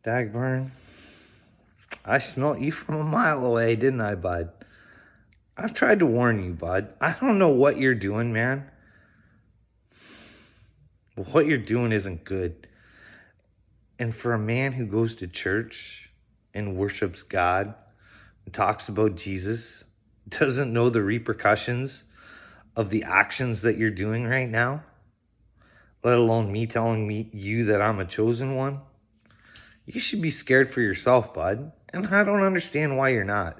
Dagburn, I smelt you from a mile away, didn't I, bud? I've tried to warn you, bud. I don't know what you're doing, man. But what you're doing isn't good. And for a man who goes to church and worships God and talks about Jesus, doesn't know the repercussions of the actions that you're doing right now, let alone me telling you that I'm a chosen one, you should be scared for yourself, bud. And I don't understand why you're not.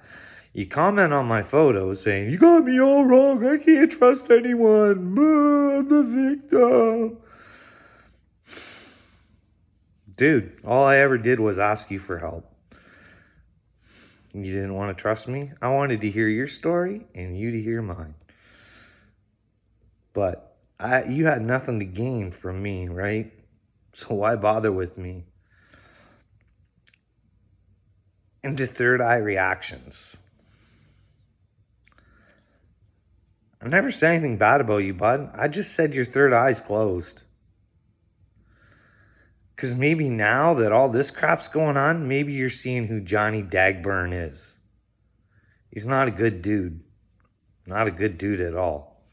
You comment on my photos saying, "You got me all wrong. I can't trust anyone. I'm the victim." Dude, all I ever did was ask you for help. You didn't want to trust me. I wanted to hear your story and you to hear mine. But you had nothing to gain from me, right? So why bother with me? Into third eye reactions. I never said anything bad about you, bud. I just said your third eye's closed. Because maybe now that all this crap's going on, maybe you're seeing who Johnny Dagburn is. He's not a good dude. Not a good dude at all.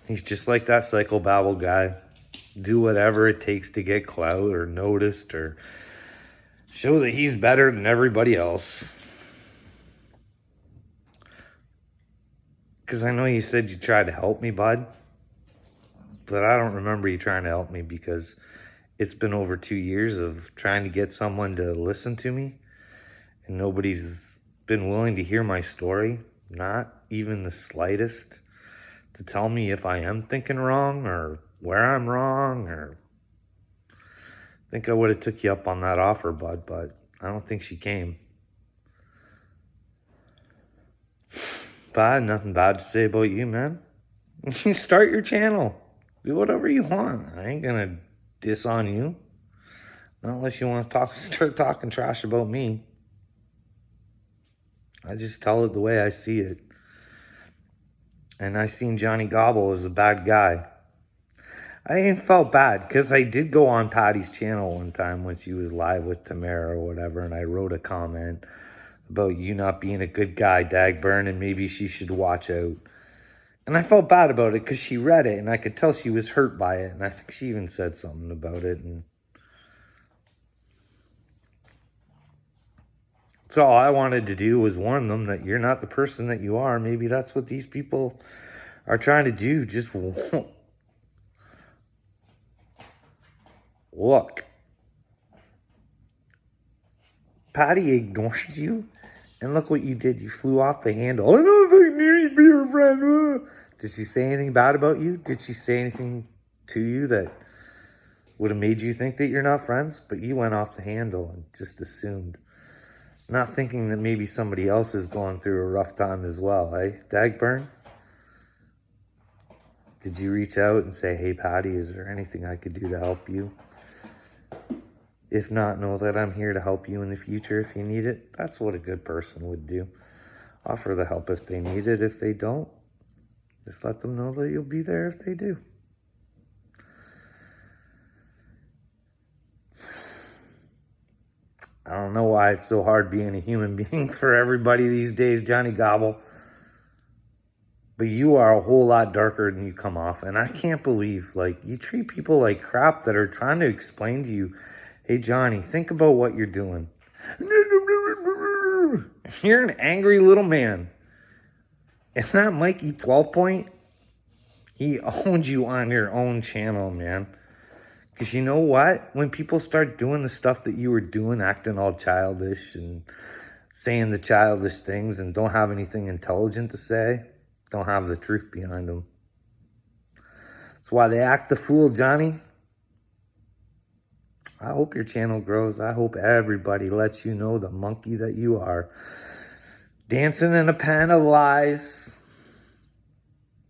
He's just like that psychobabble guy. Do whatever it takes to get clout or noticed or show that he's better than everybody else. Because I know you said you tried to help me, bud. But I don't remember you trying to help me because it's been over 2 years of trying to get someone to listen to me. And nobody's been willing to hear my story. Not even the slightest. To tell me if I am thinking wrong or where I'm wrong. Or I think I would have took you up on that offer, bud. But I don't think she came. But I had nothing bad to say about you, man. You start your channel. Do whatever you want. I ain't gonna diss on you. Not unless you want to start talking trash about me. I just tell it the way I see it. And I seen Johnny Gobble as a bad guy. I ain't felt bad because I did go on Patty's channel one time when she was live with Tamara or whatever, and I wrote a comment about you not being a good guy, Dagburn, and maybe she should watch out. And I felt bad about it because she read it, and I could tell she was hurt by it, and I think she even said something about it. And so all I wanted to do was warn them that you're not the person that you are. Maybe that's what these people are trying to do. Just look. Patty ignored you, and look what you did. You flew off the handle. I don't think I need to be your friend. Did she say anything bad about you? Did she say anything to you that would have made you think that you're not friends? But you went off the handle and just assumed. Not thinking that maybe somebody else is going through a rough time as well, eh? Dagburn? Did you reach out and say, "Hey, Patty, is there anything I could do to help you? If not, know that I'm here to help you in the future if you need it." That's what a good person would do. Offer the help if they need it. If they don't, just let them know that you'll be there if they do. I don't know why it's so hard being a human being for everybody these days, Johnny Gobble. But you are a whole lot darker than you come off. And I can't believe, like, you treat people like crap that are trying to explain to you, "Hey, Johnny, think about what you're doing." You're an angry little man. And that Mikey 12 Point, he owned you on your own channel, man. Because you know what? When people start doing the stuff that you were doing, acting all childish and saying the childish things and don't have anything intelligent to say, don't have the truth behind them. That's why they act the fool, Johnny. I hope your channel grows. I hope everybody lets you know the monkey that you are. Dancing in a pan of lies.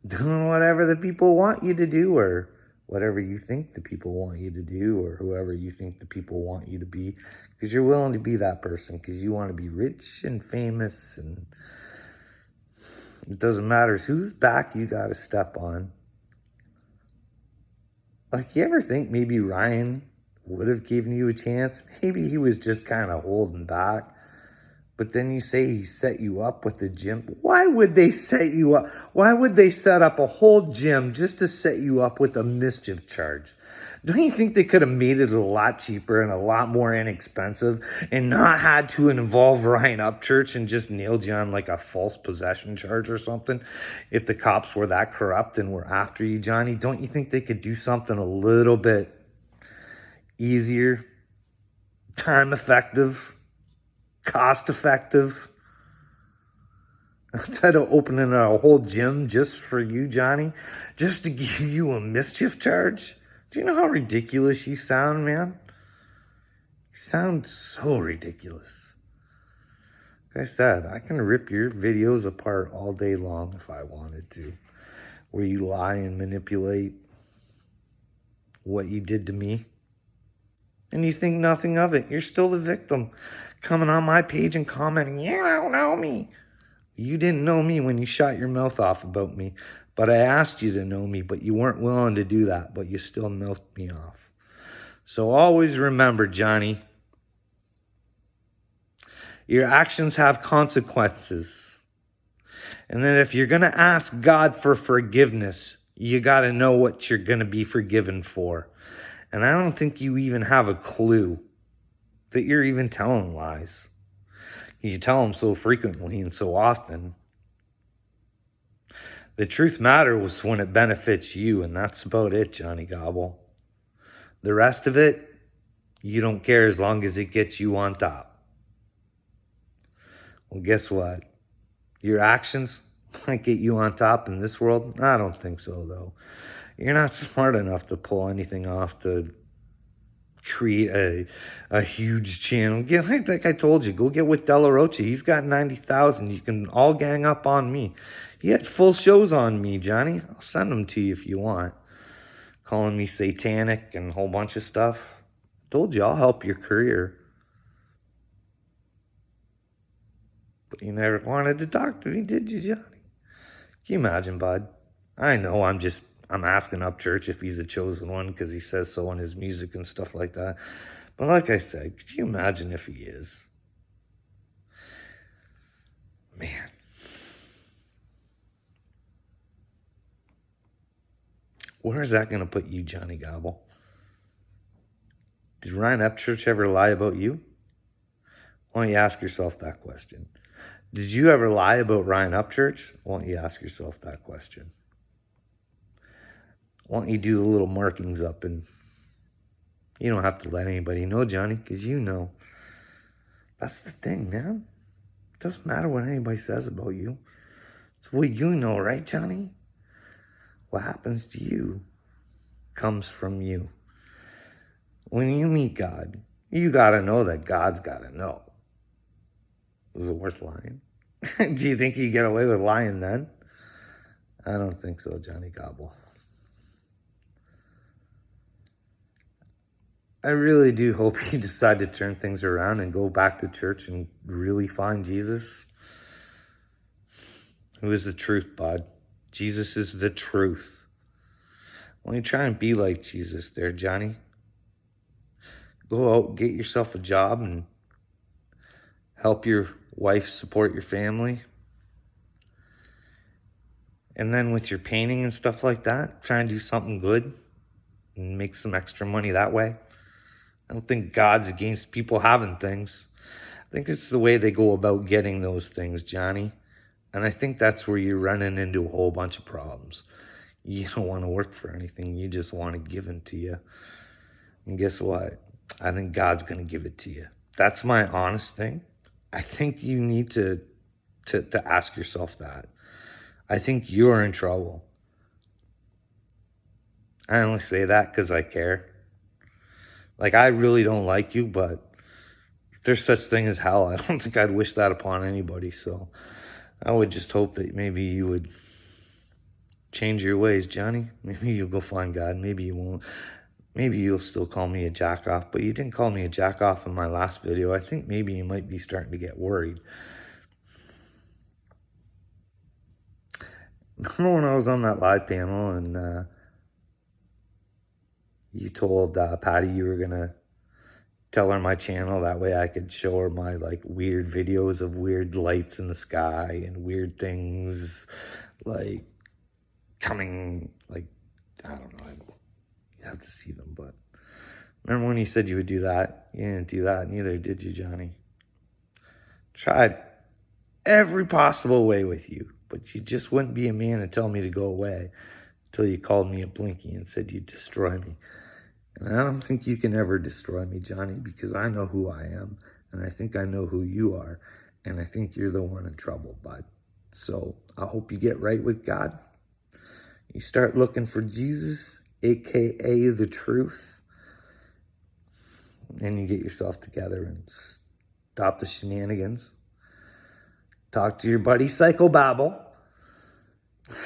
Doing whatever the people want you to do, or whatever you think the people want you to do, or whoever you think the people want you to be. Because you're willing to be that person because you want to be rich and famous, and it doesn't matter whose back you got to step on. Like, you ever think maybe Ryan would have given you a chance. Maybe he was just kind of holding back. But then you say he set you up with the gym. Why would they set you up? Why would they set up a whole gym just to set you up with a mischief charge? Don't you think they could have made it a lot cheaper and a lot more inexpensive and not had to involve Ryan Upchurch and just nailed you on like a false possession charge or something? If the cops were that corrupt and were after you, Johnny, don't you think they could do something a little bit easier, time effective, cost effective, instead of opening a whole gym just for you, Johnny, just to give you a mischief charge? Do you know how ridiculous you sound, man? You sound so ridiculous. Like I said, I can rip your videos apart all day long if I wanted to, where you lie and manipulate what you did to me. And you think nothing of it. You're still the victim. Coming on my page and commenting, you don't know me. You didn't know me when you shot your mouth off about me. But I asked you to know me, but you weren't willing to do that. But you still mouthed me off. So always remember, Johnny, your actions have consequences. And then if you're going to ask God for forgiveness, you got to know what you're going to be forgiven for. And I don't think you even have a clue that you're even telling lies. You tell them so frequently and so often. The truth matters when it benefits you, and that's about it, Johnny Gobble. The rest of it, you don't care as long as it gets you on top. Well, guess what? Your actions might get you on top in this world. I don't think so, though. You're not smart enough to pull anything off to create a huge channel. Get, like I told you, go get with De La Rocha. He's got 90,000. You can all gang up on me. He had full shows on me, Johnny. I'll send them to you if you want. Calling me satanic and a whole bunch of stuff. Told you I'll help your career. But you never wanted to talk to me, did you, Johnny? Can you imagine, bud? I know I'm asking Upchurch if he's a chosen one because he says so in his music and stuff like that. But like I said, could you imagine if he is? Man. Where is that going to put you, Johnny Gobble? Did Ryan Upchurch ever lie about you? Why don't you ask yourself that question? Did you ever lie about Ryan Upchurch? Why don't you ask yourself that question? Why don't you do the little markings up, and you don't have to let anybody know, Johnny, because you know. That's the thing, man. It doesn't matter what anybody says about you. It's what you know, right, Johnny? What happens to you comes from you. When you meet God, you got to know that God's got to know. Was it worth lying? Do you think you get away with lying then? I don't think so, Johnny Gobble. I really do hope you decide to turn things around and go back to church and really find Jesus. Who is the truth, bud? Jesus is the truth. Why don't you try and be like Jesus there, Johnny? Go out, get yourself a job, and help your wife support your family. And then with your painting and stuff like that, try and do something good and make some extra money that way. I don't think God's against people having things. I think it's the way they go about getting those things, Johnny. And I think that's where you're running into a whole bunch of problems. You don't want to work for anything. You just want it given to you. And guess what? I think God's going to give it to you. That's my honest thing. I think you need to ask yourself that. I think you're in trouble. I only say that because I care. Like, I really don't like you, but if there's such thing as hell, I don't think I'd wish that upon anybody. So I would just hope that maybe you would change your ways, Johnny. Maybe you'll go find God. Maybe you won't. Maybe you'll still call me a jack-off, but you didn't call me a jack-off in my last video. I think maybe you might be starting to get worried. Remember when I was on that live panel and You told Patty you were gonna tell her my channel. That way I could show her my like weird videos of weird lights in the sky and weird things like coming, like, I don't know. You have to see them, but remember when you said you would do that? You didn't do that, neither did you, Johnny? Tried every possible way with you, but you just wouldn't be a man to tell me to go away until you called me a blinky and said you'd destroy me. And I don't think you can ever destroy me, Johnny, because I know who I am, and I think I know who you are, and I think you're the one in trouble, bud. So I hope you get right with God. You start looking for Jesus, aka the truth, and you get yourself together and stop the shenanigans. Talk to your buddy Psychobabble.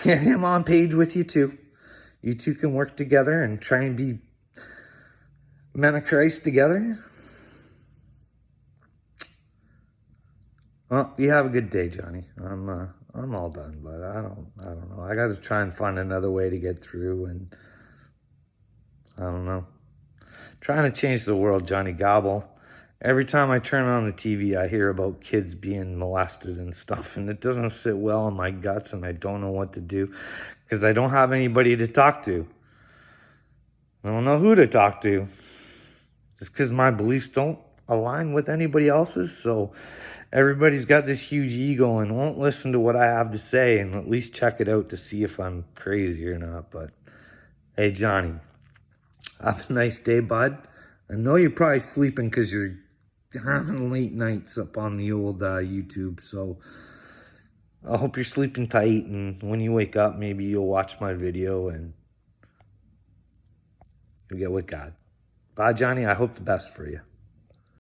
Get him on page with you too. You two can work together and try and be men of Christ together. Well, you have a good day, Johnny. I'm all done, but I don't know. I got to try and find another way to get through, and I don't know. Trying to change the world, Johnny Gobble. Every time I turn on the TV, I hear about kids being molested and stuff, and it doesn't sit well in my guts, and I don't know what to do because I don't have anybody to talk to. I don't know who to talk to. Just because my beliefs don't align with anybody else's, so everybody's got this huge ego and won't listen to what I have to say and at least check it out to see if I'm crazy or not. But hey, Johnny, have a nice day, bud. I know you're probably sleeping because you're having late nights up on the old YouTube, so I hope you're sleeping tight, and when you wake up, maybe you'll watch my video and you'll get with God. Bye, Johnny. I hope the best for you.